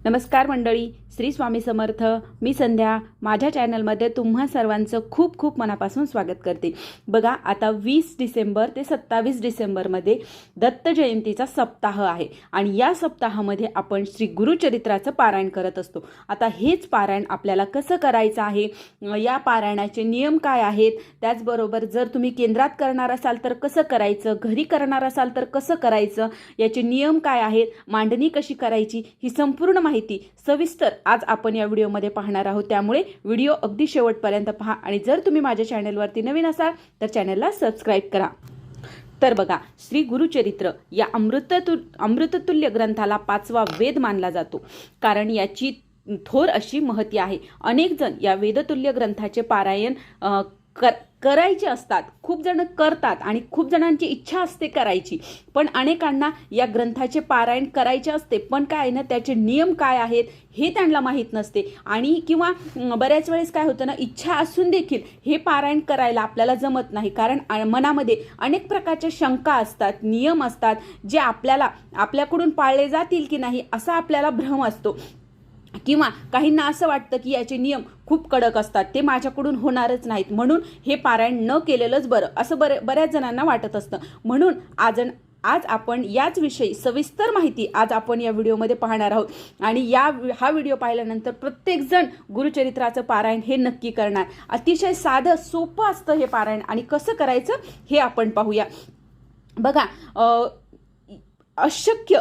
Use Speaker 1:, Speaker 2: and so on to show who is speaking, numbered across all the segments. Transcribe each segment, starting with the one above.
Speaker 1: नमस्कार मंडळी, श्री स्वामी समर्थ. मी संध्या माझ्या चॅनलमध्ये तुम्हा सर्वांचं खूप खूप मनापासून स्वागत करते. बघा, आता 20 डिसेंबर ते 27 डिसेंबरमध्ये दत्त जयंतीचा सप्ताह आहे आणि या सप्ताहामध्ये आपण श्री गुरुचरित्राचं पारायण करत असतो. आता हेच पारायण आपल्याला कसं करायचं आहे, या पारायणाचे नियम काय आहेत, त्याचबरोबर जर तुम्ही केंद्रात करणार असाल तर कसं करायचं, घरी करणार असाल तर कसं करायचं, याचे नियम काय आहेत, मांडणी कशी करायची, ही संपूर्ण माहिती सविस्तर आज आपण या व्हिडिओमध्ये पाहणार आहोत. त्यामुळे व्हिडिओ अगदी शेवटपर्यंत पहा आणि जर तुम्ही माझ्या चॅनलवरती नवीन असाल तर चॅनलला सबस्क्राईब करा. तर बघा, श्री गुरुचरित्र या अमृततुल्य ग्रंथाला 5वा वेद मानला जातो, कारण याची थोर अशी महती आहे. अनेक जण या वेदतुल्य ग्रंथाचे पारायण करायचे असतात, खूप जण करतात आणि खूप जणांची इच्छा असते करायची, पण अनेकांना या ग्रंथाचे पारायण करायचे असते, पण काय ना त्याचे नियम काय आहेत हे त्यांना माहीत नसते. आणि किंवा बऱ्याच वेळेस काय होतं ना, इच्छा असून देखील हे पारायण करायला आपल्याला जमत नाही, कारण मनामध्ये अनेक प्रकारच्या शंका असतात, नियम असतात, जे आपल्याकडून पाळले जातील की नाही असा आपल्याला भ्रम असतो. किंवा काहींना असं वाटतं की याचे नियम खूप कडक असतात, ते माझ्याकडून होणारच नाहीत, म्हणून हे पारायण न केलेलंच बरं, असं बऱ्याच जणांना वाटत असतं. म्हणून आज आपण याच विषयी सविस्तर माहिती आज आपण या व्हिडिओमध्ये पाहणार आहोत. आणि हा व्हिडिओ पाहिल्यानंतर प्रत्येकजण गुरुचरित्राचं पारायण हे नक्की करणार. अतिशय साधं सोपं असतं हे पारायण, आणि कसं करायचं हे आपण पाहूया. बघा, असंख्य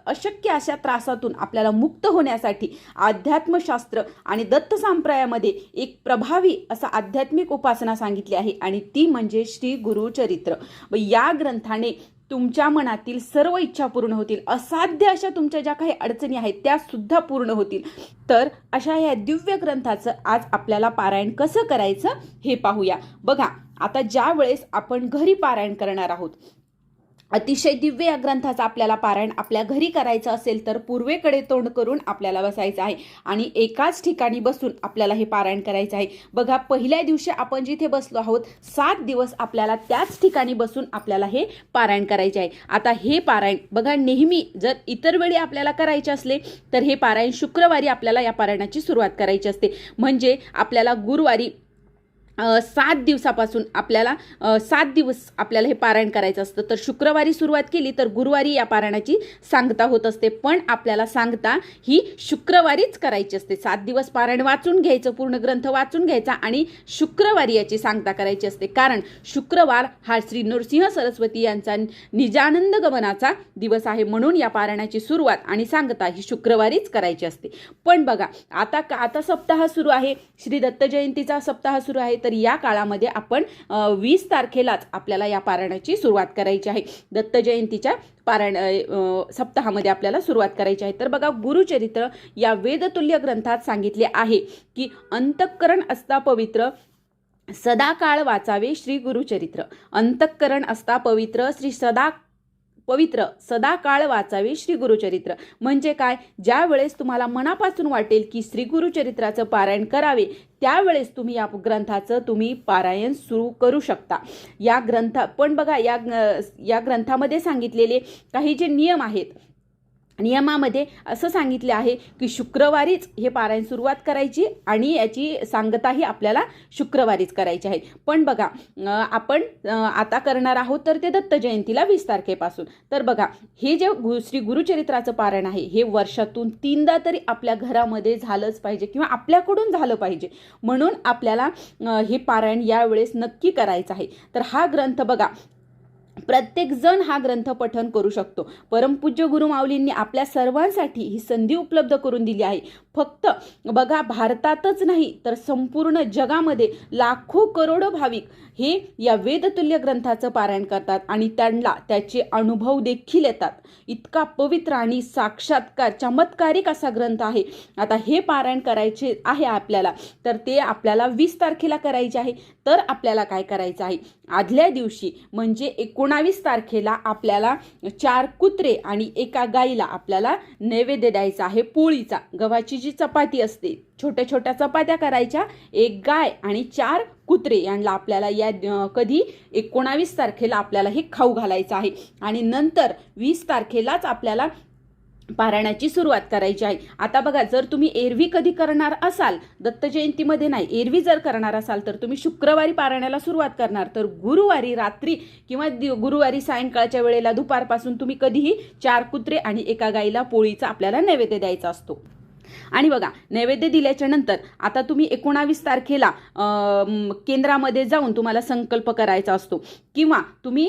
Speaker 1: अशक्य अशा त्रासातून आपल्याला मुक्त होण्यासाठी अध्यात्मशास्त्र आणि दत्त संप्रदायामध्ये एक प्रभावी असा आध्यात्मिक उपासना सांगितली आहे, आणि ती म्हणजे श्री गुरुचरित्र. या ग्रंथाने तुमच्या मनातील सर्व इच्छा पूर्ण होतील, असाध्य अशा तुमच्या ज्या काही अडचणी आहेत त्या सुद्धा पूर्ण होतील. तर अशा या दिव्य ग्रंथाचं आज आपल्याला पारायण कसं करायचं हे पाहूया. बघा, आता ज्या वेळेस आपण घरी पारायण करणार आहोत, अतिशय दिव्य या ग्रंथाचा आपल्याला पारायण आपल्या घरी करायचं असेल तर पूर्वेकडे तोंड करून आपल्याला बसायचं आहे आणि एकाच ठिकाणी बसून आपल्याला हे पारायण करायचं आहे. बघा, पहिल्या दिवशी आपण जिथे बसलो आहोत 7 दिवस आपल्याला त्याच ठिकाणी बसून आपल्याला हे पारायण करायचे आहे. आता हे पारायण बघा, नेहमी जर इतर वेळी आपल्याला करायचे असले तर हे पारायण शुक्रवारी आपल्याला या पारायणाची सुरुवात करायची असते. म्हणजे आपल्याला गुरुवारी 7 दिवसापासून आपल्याला 7 दिवस आपल्याला हे पारायण करायचं असतं. तर शुक्रवारी सुरुवात केली तर गुरुवारी या पारायणाची सांगता होत असते, पण आपल्याला सांगता ही शुक्रवारीच करायची असते. 7 दिवस पारायण वाचून घ्यायचं, पूर्ण ग्रंथ वाचून घ्यायचा आणि शुक्रवारी याची सांगता करायची असते, कारण शुक्रवार हा श्री नृसिंह सरस्वती यांचा निजानंद गमनाचा दिवस आहे, म्हणून या पारायणाची सुरुवात आणि सांगता ही शुक्रवारीच करायची असते. पण बघा, आता सप्ताह सुरू आहे, श्री दत्त जयंतीचा सप्ताह सुरू आहे, तर या काळामध्ये आपण 20 तारखेलाच आपल्याला या पारायणाची सुरुवात करायची आहे. दत्त जयंतीच्या पारायण सप्ताहामध्ये आपल्याला सुरुवात करायची आहे. तर बघा, गुरुचरित्र या वेदतुल्य ग्रंथात सांगितले आहे की अंतःकरण असता पवित्र सदा काळ वाचावे श्री गुरुचरित्र. अंतःकरण असता पवित्र सदा काळ वाचावे श्री गुरुचरित्र. म्हणजे काय, ज्या वेळेस तुम्हाला मनापासून वाटेल की श्री गुरुचरित्राचं पारायण करावे त्यावेळेस तुम्ही या ग्रंथाचं पारायण सुरू करू शकता. पण बघा, या ग्रंथामध्ये सांगितलेले काही जे नियम आहेत, नियमामध्ये असं सांगितले आहे की शुक्रवारीच हे पारायण सुरुवात करायची आणि याची सांगताही आपल्याला शुक्रवारीच करायची आहे. पण बघा, आपण आता करणार आहोत तर ते दत्त जयंतीला 20 तारखेपासून. तर बघा, हे जे श्री गुरुचरित्राचं पारायण आहे हे वर्षातून 3दा तरी आपल्या घरामध्ये झालंच पाहिजे किंवा आपल्याकडून झालं पाहिजे, म्हणून आपल्याला हे पारायण यावेळेस नक्की करायचं आहे. तर हा ग्रंथ बघा, प्रत्येक जण हा ग्रंथ पठण करू शकतो. परमपूज्य गुरुमाऊलींनी आपल्या सर्वांसाठी ही संधी उपलब्ध करून दिली आहे. फक्त बघा, भारतातच नाही तर संपूर्ण जगामध्ये लाखो करोडो भाविक हे या वेदतुल्य ग्रंथाचं पारायण करतात आणि त्यांना त्याचे अनुभव देखील येतात. इतका पवित्र आणि साक्षात्कार चमत्कारिक असा ग्रंथ आहे. आता हे पारायण करायचे आहे आपल्याला, तर ते आपल्याला 20 तारखेला करायचे आहे. तर आपल्याला काय करायचं आहे, आदल्या दिवशी म्हणजे 19 तारखेला आपल्याला 4 कुत्रे आणि एका गाईला आपल्याला नैवेद्य द्यायचा आहे. पोळीचा, गव्हाची जी चपाती असते, छोट्या छोट्या चपात्या करायच्या, एक गाय आणि 4 कुत्रे यांना आपल्याला कधी 19 तारखेला आपल्याला हे खाऊ घालायचं आहे. आणि नंतर 20 तारखेलाच आपल्याला पारायणाची सुरुवात करायची आहे. आता बघा, जर तुम्ही एरवी कधी करणार असाल, दत्त जयंतीमध्ये नाही, एरवी जर करणार असाल तर तुम्ही शुक्रवारी पारायणाला सुरुवात करणार, तर गुरुवारी रात्री किंवा गुरुवारी सायंकाळच्या वेळेला दुपारपासून तुम्ही कधीही 4 कुत्रे आणि एका गाईला पोळीचा आपल्याला नैवेद्य द्यायचा असतो. आणि बघा, नैवेद्य दिल्याच्या नंतर आता तुम्ही 19 तारखेला केंद्रामध्ये जाऊन तुम्हाला संकल्प करायचा असतो, किंवा तुम्ही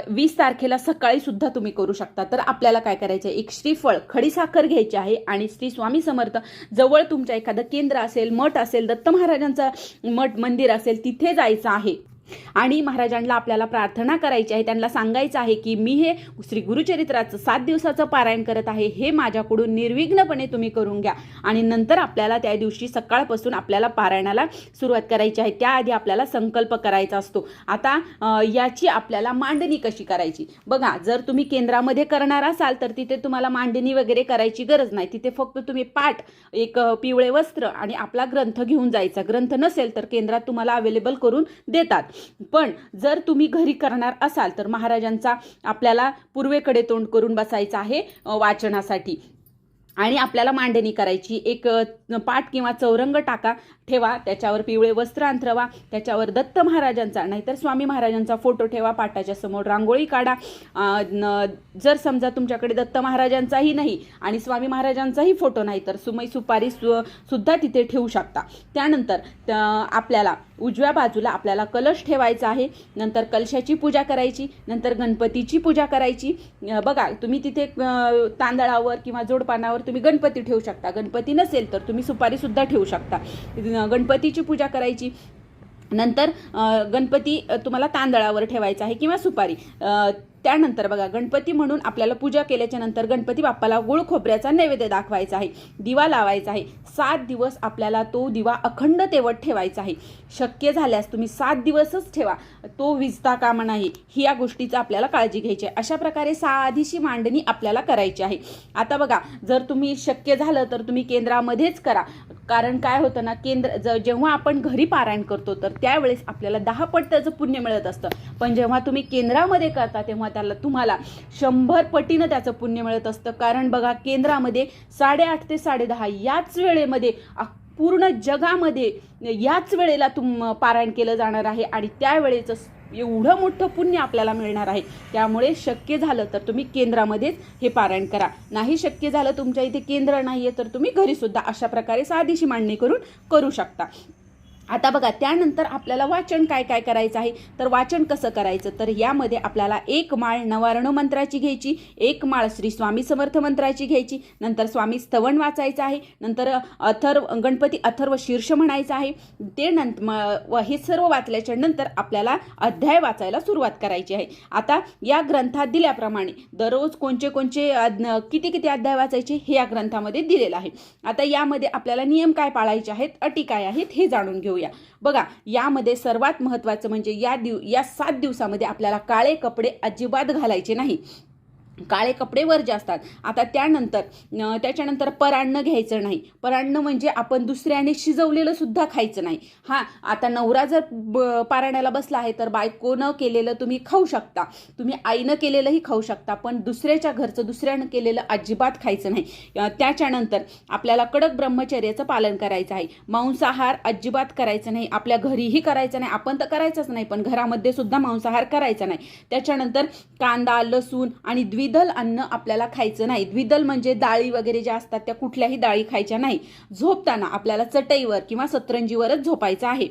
Speaker 1: 20 तारखेला सकाळी सुद्धा तुम्ही करू शकता. तर आपल्याला काय करायचं आहे, एक श्रीफळ, खडीसाखर घ्यायची आहे आणि श्री स्वामी समर्थ जवळ तुमच्या एखादं केंद्र असेल, मठ असेल, दत्त महाराजांचा मठ मंदिर असेल, तिथे जायचं आहे आणि महाराजांना आपल्याला प्रार्थना करायची आहे. त्यांना सांगायचं आहे की मी हे श्री गुरुचरित्राचं 7 दिवसाचं पारायण करत आहे, हे माझ्याकडून निर्विघ्नपणे तुम्ही करून घ्या. आणि नंतर आपल्याला त्या दिवशी सकाळपासून आपल्याला पारायणाला सुरुवात करायची आहे. त्याआधी आपल्याला संकल्प करायचा असतो. आता याची आपल्याला मांडणी कशी करायची बघा, जर तुम्ही केंद्रामध्ये करणार असाल तर तिथे तुम्हाला मांडणी वगैरे करायची गरज नाही. तिथे फक्त तुम्ही पाट, एक पिवळे वस्त्र आणि आपला ग्रंथ घेऊन जायचा. ग्रंथ नसेल तर केंद्रात तुम्हाला अवेलेबल करून देतात. पण जर तुम्ही घरी करणार असाल तर महाराजांचा आपल्याला पूर्वेकडे तोंड करून बसायचं आहे वाचनासाठी. आणि आपल्याला मांडणी करायची. एक पाट किंवा चौरंग टाका ठेवा, त्याच्यावर पिवळे वस्त्र अंथरवा, त्याच्यावर दत्त महाराजांचा नाहीतर स्वामी महाराजांचा फोटो ठेवा, पाटाच्या समोर रांगोळी काढा. जर समजा तुमच्याकडे दत्त महाराजांचाही नाही आणि स्वामी महाराजांचाही फोटो नाही तर सुमई सुपारी सुद्धा तिथे ठेवू शकता. त्यानंतर आपल्याला उजव्या बाजूला आपल्याला कलश ठेवायचा आहे. नंतर कलशाची पूजा करायची, नंतर गणपतीची पूजा करायची. बघा, तुम्ही तिथे तांदळावर किंवा जोडपानावर तुम्ही गणपती ठेवू शकता. गणपती नसेल तर तुम्ही सुपारी सुद्धा ठेवू शकता. गणपतीची पूजा करायची. नंतर गणपती तुम्हाला तांदळावर ठेवायचा आहे किंवा सुपारी. त्यानंतर बघा, गणपती म्हणून आपल्याला पूजा केल्याच्या नंतर गणपती बाप्पाला गुळ खोबऱ्याचा नैवेद्य दाखवायचा आहे, दिवा लावायचा आहे. 7 दिवस आपल्याला तो दिवा अखंड तेवत ठेवायचा आहे. शक्य झाल्यास तुम्ही 7 दिवसच ठेवा, तो विजता कामा नाही, ही या गोष्टीचा आपल्याला काळजी घ्यायची आहे. अशा प्रकारे साधीशी मांडणी आपल्याला करायची आहे. आता बघा, जर तुम्ही शक्य झालं तर तुम्ही केंद्रामध्येच करा. कारण काय होतं ना, जेव्हा आपण घरी पारायण करतो तर त्यावेळेस आपल्याला 10 पट त्याचं पुण्य मिळत असतं. पण जेव्हा तुम्ही केंद्रामध्ये करता तेव्हा तुम्हाला 100 पटीनं त्याचं पुण्य मिळत असतं. कारण बघा, केंद्रामध्ये 8:30 ते 10:30 याच वेळेमध्ये पूर्ण जगामध्ये याच वेळेला पारायण केलं जाणार आहे आणि त्यावेळेचं एवढं मोठं पुण्य आपल्याला मिळणार आहे. त्यामुळे शक्य झालं तर तुम्ही केंद्रामध्येच हे पारायण करा. नाही शक्य झालं, तुमच्या इथे केंद्र नाहीये, तर तुम्ही घरी सुद्धा अशा प्रकारे साधीशी मांडणी करू शकता. आता बघा, त्यानंतर आपल्याला वाचन काय काय करायचं आहे. तर वाचन कसं करायचं, तर यामध्ये आपल्याला 1 माळ नवारण मंत्राची घ्यायची, 1 माळ श्री स्वामी समर्थ मंत्राची घ्यायची, नंतर स्वामी स्तवन वाचायचं आहे, नंतर गणपती अथर्व शीर्ष म्हणायचं आहे. ते हे सर्व वाचल्याच्या नंतर आपल्याला अध्याय वाचायला सुरुवात करायची आहे. आता या ग्रंथात दिल्याप्रमाणे दररोज कोणचे किती अध्याय वाचायचे हे या ग्रंथामध्ये दिलेलं आहे. आता यामध्ये आपल्याला नियम काय पाळायचे आहेत, अटी काय आहेत हे जाणून घेऊ. बघा, यामध्ये सर्वात महत्त्वाचं म्हणजे या 7 दिवसामध्ये आपल्याला काळे कपडे अजिबात घालायचे नाही. काळे कपडे वर्ज्य असतात. आता त्याच्यानंतर परान्न घ्यायचं नाही. परान्न म्हणजे आपण दुसऱ्याने शिजवलेलं सुद्धा खायचं नाही. आता नवरा जर पारायणाला बसला आहे तर बायकोनं केलेलं तुम्ही खाऊ शकता, तुम्ही आईनं केलेलंही खाऊ शकता, पण दुसऱ्याच्या घरचं दुसऱ्यानं केलेलं अजिबात खायचं नाही. त्याच्यानंतर आपल्याला कडक ब्रह्मचर्याचं पालन करायचं आहे. मांसाहार अजिबात करायचं नाही. आपल्या घरीही करायचं नाही, आपण तर करायचंच नाही, पण घरामध्ये सुद्धा मांसाहार करायचा नाही. त्याच्यानंतर कांदा, लसूण आणि द्विदल अन्न आपल्याला खायचं नाही. द्विदल म्हणजे डाळी वगैरे ज्या असतात त्या कुठल्याही डाळी खायच्या नाही. झोपताना आपल्याला चटईवर किंवा सतरंजीवरच झोपायचं आहे.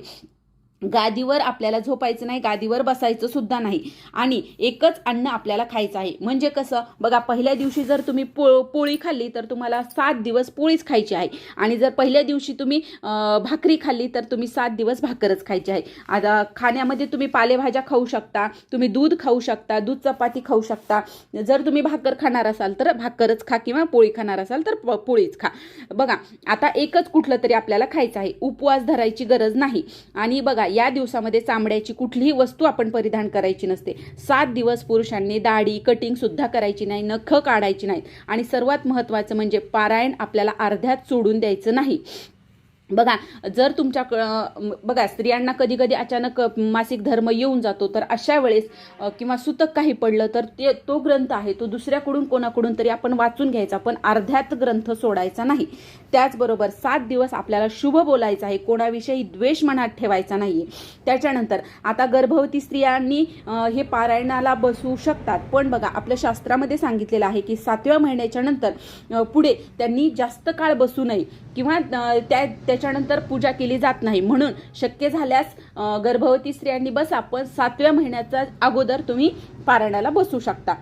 Speaker 1: गादीवर आपल्याला झोपायचं नाही, गादीवर बसायचं सुद्धा नाही. आणि एकच अन्न आपल्याला खायचं आहे. म्हणजे कसं बघा, पहिल्या दिवशी जर तुम्ही पोळी खाल्ली तर तुम्हाला 7 दिवस पोळीच खायची आहे. आणि जर पहिल्या दिवशी तुम्ही भाकरी खाल्ली तर तुम्ही 7 दिवस भाकरच खायची आहे. आता खाण्यामध्ये तुम्ही पालेभाज्या खाऊ शकता, तुम्ही दूध खाऊ शकता, दूध चपाती खाऊ शकता. जर तुम्ही भाकर खाणार असाल तर भाकरच खा किंवा पोळी खाणार असाल तर पोळीच खा. बघा, आता एकच कुठलं तरी आपल्याला खायचं आहे. उपवास धरायची गरज नाही. आणि बघा, या दिवसामध्ये चामड्याची कुठलीही वस्तू आपण परिधान करायची नसते. 7 दिवस पुरुषांनी दाढी कटिंग सुद्धा करायची नाही, नख काढायची नाहीत. आणि सर्वात महत्त्वाचं म्हणजे पारायण आपल्याला अर्ध्यात सोडून द्यायचं नाही. बघा, जर तुमच्या बघा स्त्रियांना कधी कधी अचानक मासिक धर्म येऊन जातो, तर अशा वेळेस किंवा सुतक काही पडलं तर तो ग्रंथ आहे तो दुसऱ्याकडून कोणाकडून तरी आपण वाचून घ्यायचा, पण अर्ध्यात ग्रंथ सोडायचा नाही. त्याचबरोबर 7 दिवस आपल्याला शुभ बोलायचं आहे, कोणाविषयी द्वेष मनात ठेवायचा नाहीये. त्याच्यानंतर आता गर्भवती स्त्रियांनी हे पारायणाला बसू शकतात, पण बघा आपल्या शास्त्रामध्ये सांगितलेलं आहे की 7व्या महिन्याच्या नंतर पुढे त्यांनी जास्त काळ बसू नये किंवा त्याच्यानंतर पूजा केली जात नाही. म्हणून शक्य झाल्यास गर्भवती स्त्रियांनी बसा, पण 7व्या महिन्याचा अगोदर तुम्ही पारायणाला बसू शकता.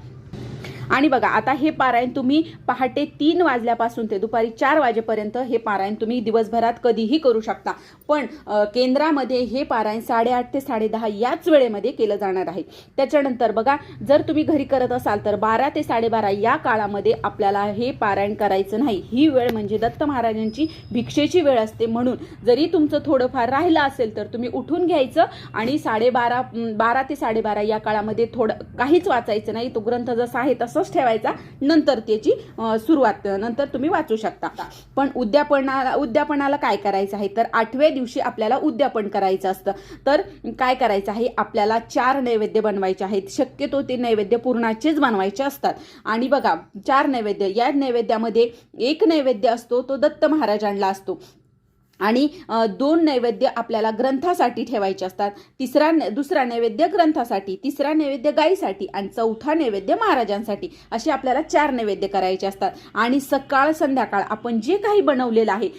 Speaker 1: आणि बघा आता हे पारायण तुम्ही पहाटे 3 वाजल्यापासून ते दुपारी 4 वाजेपर्यंत हे पारायण तुम्ही दिवसभरात कधीही करू शकता. पण केंद्रामध्ये हे पारायण 8:30 ते 10:30 याच वेळेमध्ये केलं जाणार आहे. त्याच्यानंतर बघा जर तुम्ही घरी करत असाल तर 12 ते 12:30 या काळामध्ये आपल्याला हे पारायण करायचं नाही. ही वेळ म्हणजे दत्त महाराजांची भिक्षेची वेळ असते. म्हणून जरी तुमचं थोडंफार राहिलं असेल तर तुम्ही उठून घ्यायचं आणि 12 ते 12:30 या काळामध्ये काहीच वाचायचं नाही. तो ग्रंथ जसा आहे तसंच ठेवायचा, नंतर त्याची सुरुवात नंतर तुम्ही वाचू शकता. पण उद्यापनाला काय करायचं आहे तर 8व्या दिवशी आपल्याला उद्यापन करायचं असतं. तर काय करायचं आहे, आपल्याला 4 नैवेद्य बनवायचे आहेत. शक्यतो ते नैवेद्य पूर्णाचेच बनवायचे असतात. आणि बघा 4 नैवेद्य, या नैवेद्यामध्ये एक नैवेद्य असतो तो दत्त महाराजांना असतो आणि 2 नैवेद्य आपल्याला ग्रंथासाठी ठेवायचे असतात. दुसरा नैवेद्य ग्रंथासाठी, तिसरा नैवेद्य गायीसाठी आणि 4था नैवेद्य महाराजांसाठी, असे आपल्याला 4 नैवेद्य करायचे असतात. आणि सकाळ संध्याकाळ आपण जे काही बनवलेलं आहे,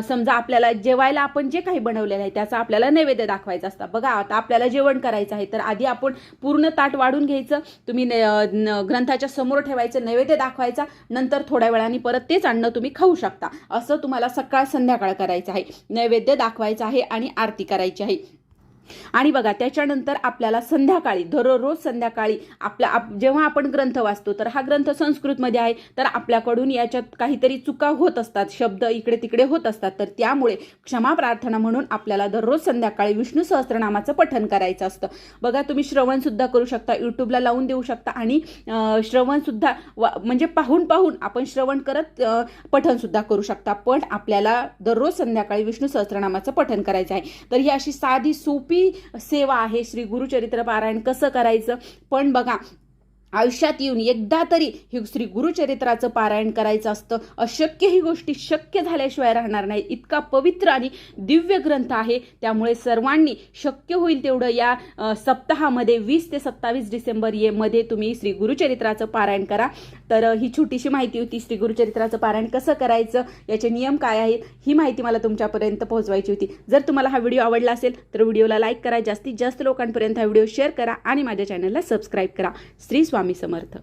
Speaker 1: समजा आपल्याला जेवायला आपण जे काही बनवलेलं आहे त्याचा आपल्याला नैवेद्य दाखवायचा असतं. बघा आता आपल्याला जेवण करायचं आहे तर आधी आपण पूर्ण ताट वाढून घ्यायचं, तुम्ही ग्रंथाच्या समोर ठेवायचं, नैवेद्य दाखवायचा, नंतर थोड्या वेळाने परत तेच अन्न तुम्ही खाऊ शकता. असं तुम्हाला सकाळ संध्याकाळ करायचं आहे, नैवेद्य दाखवायचा आहे आणि आरती करायची आहे. आणि बघा त्याच्यानंतर आपल्याला संध्याकाळी, दररोज संध्याकाळी जेव्हा आपण ग्रंथ वाचतो तर हा ग्रंथ संस्कृतमध्ये आहे, तर आपल्याकडून याच्यात काहीतरी चुका होत असतात, शब्द इकडे तिकडे होत असतात, तर त्यामुळे क्षमा प्रार्थना म्हणून आपल्याला दररोज संध्याकाळी विष्णू सहस्त्रनामाचं पठण करायचं असतं. बघा तुम्ही श्रवण सुद्धा करू शकता, युट्यूबला लावून देऊ शकता आणि श्रवण सुद्धा म्हणजे पाहून आपण श्रवण करत पठण सुद्धा करू शकता. पण आपल्याला दररोज संध्याकाळी विष्णू सहस्त्रनामाचं पठण करायचं आहे. तर ही अशी साधी सोपी सेवा आहे श्री गुरुचरित्र पारायण कसं करायचं. पण बघा आयुष्यात येऊन एकदा तरी हे श्री गुरुचरित्राचं पारायण करायचं असतं. अशक्य ही गोष्टी शक्य झाल्याशिवाय राहणार नाही. इतका पवित्र आणि दिव्य ग्रंथ आहे, त्यामुळे सर्वांनी शक्य होईल तेवढं या सप्ताहामध्ये 20 ते 27 डिसेंबर मध्ये तुम्ही श्री गुरुचरित्राचं पारायण करा. तर ही छोटीशी माहिती होती श्री गुरुचरित्राचं पारायण कसं करायचं, याचे नियम काय आहेत, ही माहिती मला तुमच्यापर्यंत पोहोचवायची होती. जर तुम्हाला हा व्हिडिओ आवडला असेल तर व्हिडिओला लाईक करा, जास्तीत जास्त लोकांपर्यंत हा व्हिडिओ शेअर करा आणि माझ्या चॅनलला सबस्क्राईब करा. श्री स्वामी समर्थ.